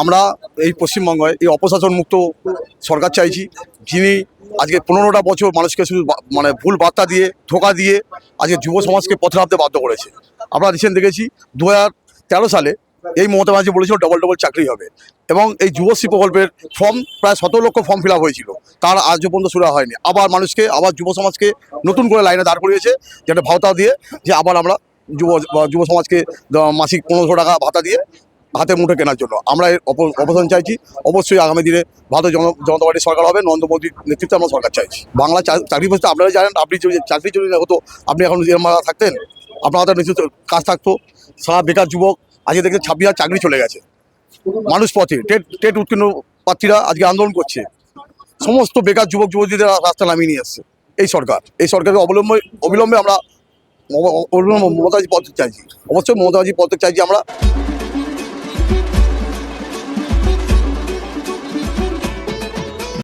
আমরা এই পশ্চিমবঙ্গে এই অপশাসন মুক্ত সরকার চাইছি, যিনি আজকে 15টা বছর মানুষকে শুধু মানে ভুল বার্তা দিয়ে ধোঁকা দিয়ে আজকে যুব সমাজকে পথে নামতে বাধ্য করেছে। আমরা রিসেন্ট দেখেছি 2013 সালে এই মমতা ব্যানার্জি বলেছিল ডবল ডবল চাকরি হবে, এবং এই যুবশ্রী প্রকল্পের ফর্ম প্রায় 17 লক্ষ ফর্ম ফিল আপ হয়েছিল, তার আজও পর্যন্ত শুরু হয়নি। আবার মানুষকে আবার যুব সমাজকে নতুন করে লাইনে দাঁড় করিয়েছে, যেটা ভাওতা দিয়ে যে আবার আমরা যুব সমাজকে মাসিক 1500 টাকা ভাতা দিয়ে হাতে মুঠে কেনার জন্য আমরা এর অবস্থান চাইছি। অবশ্যই আগামী দিনে ভারতীয় জনতা পার্টির সরকার হবে, নরেন্দ্র মোদীর নেতৃত্বে আমরা সরকার চাইছি। বাংলা চাকরি বলতে আপনারা জানেন, আপনি চাকরি চলে হতো, আপনি এখন থাকতেন, আপনার হাতে নিশ্চিত কাজ থাকতো। সারা বেকার যুবক আজকে দেখতে 26,000 চাকরি চলে গেছে। মানুষ পথে টেট উত্তীর্ণ প্রার্থীরা আজকে আন্দোলন করছে, সমস্ত বেকার যুবক যুবতীদের রাস্তা নামিয়ে নিয়ে আসছে এই সরকারকে অবিলম্বে আমরা মমতাজি পদত্যাগ চাইছি। অবশ্যই মমতাজি পদত্যাগ চাইছি আমরা।